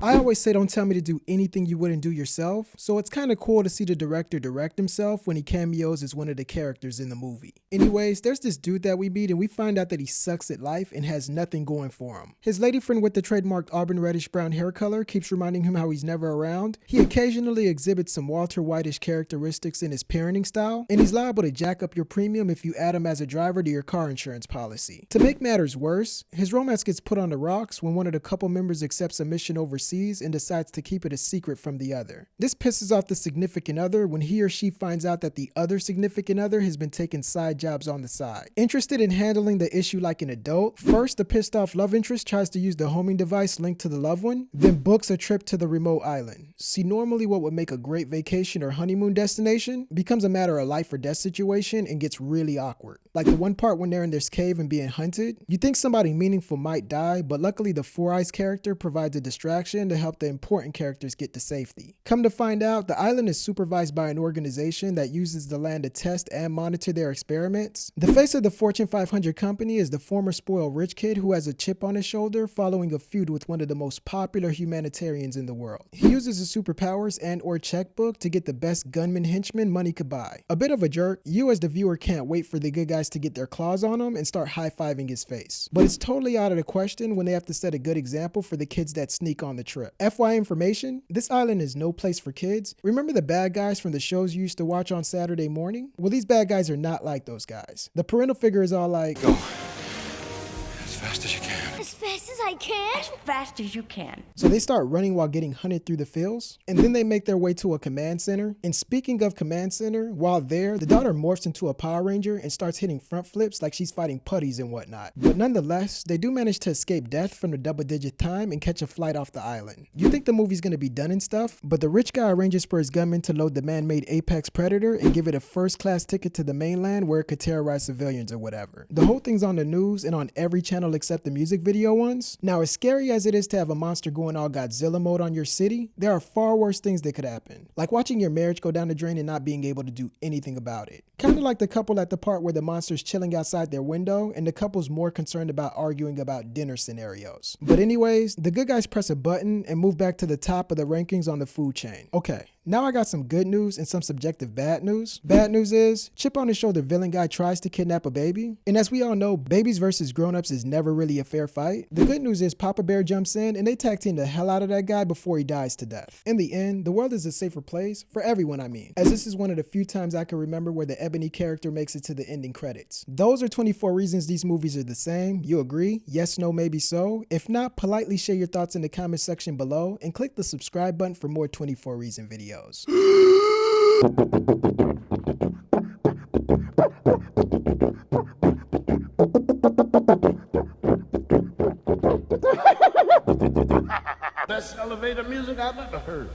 I always say don't tell me to do anything you wouldn't do yourself, so it's kinda cool to see the director direct himself when he cameos as one of the characters in the movie. Anyways, there's this dude that we meet and we find out that he sucks at life and has nothing going for him. His lady friend with the trademarked auburn reddish brown hair color keeps reminding him how he's never around. He occasionally exhibits some Walter Whitish characteristics in his parenting style, and he's liable to jack up your premium if you add him as a driver to your car insurance policy. To make matters worse, his romance gets put on the rocks when one of the couple members accepts a mission overseas and decides to keep it a secret from the other. This pisses off the significant other when he or she finds out that the other significant other has been taking side jobs on the side. Interested in handling the issue like an adult, first the pissed off love interest tries to use the homing device linked to the loved one, then books a trip to the remote island. See, normally what would make a great vacation or honeymoon destination becomes a matter of life or death situation and gets really awkward. Like the one part when they're in this cave and being hunted, you think somebody meaningful might die, but luckily the Four Eyes character provides a distraction to help the important characters get to safety. Come to find out, the island is supervised by an organization that uses the land to test and monitor their experiments. The face of the Fortune 500 company is the former spoiled rich kid who has a chip on his shoulder following a feud with one of the most popular humanitarians in the world. He uses his superpowers and or checkbook to get the best gunman henchman money could buy. A bit of a jerk, you as the viewer can't wait for the good guys to get their claws on him and start high-fiving his face. But it's totally out of the question when they have to set a good example for the kids that sneak on the trip. FYI information, this island is no place for kids. Remember the bad guys from the shows you used to watch on Saturday morning? Well, these bad guys are not like those guys. The parental figure is all like, go as fast as you can. As fast as I can? As fast as you can. So they start running while getting hunted through the fields, and then they make their way to a command center. And speaking of command center, while there, the daughter morphs into a Power Ranger and starts hitting front flips like she's fighting putties and whatnot. But nonetheless, they do manage to escape death from the double-digit time and catch a flight off the island. You think the movie's gonna be done and stuff, but the rich guy arranges for his gunman to load the man-made Apex Predator and give it a first-class ticket to the mainland where it could terrorize civilians or whatever. The whole thing's on the news and on every channel except the music video ones. Now, as scary as it is to have a monster going all Godzilla mode on your city, there are far worse things that could happen. Like watching your marriage go down the drain and not being able to do anything about it. Kinda like the couple at the part where the monster's chilling outside their window and the couple's more concerned about arguing about dinner scenarios. But anyways, the good guys press a button and move back to the top of the rankings on the food chain. Okay. Now I got some good news and some subjective bad news. Bad news is, chip on his shoulder villain guy tries to kidnap a baby. And as we all know, babies versus grown-ups is never really a fair fight. The good news is Papa Bear jumps in and they tag team the hell out of that guy before he dies to death. In the end, the world is a safer place, for everyone I mean, as this is one of the few times I can remember where the Ebony character makes it to the ending credits. Those are 24 reasons these movies are the same. You agree? Yes, no, maybe so? If not, politely share your thoughts in the comment section below and click the subscribe button for more 24 reason videos. Best elevator music I've ever heard.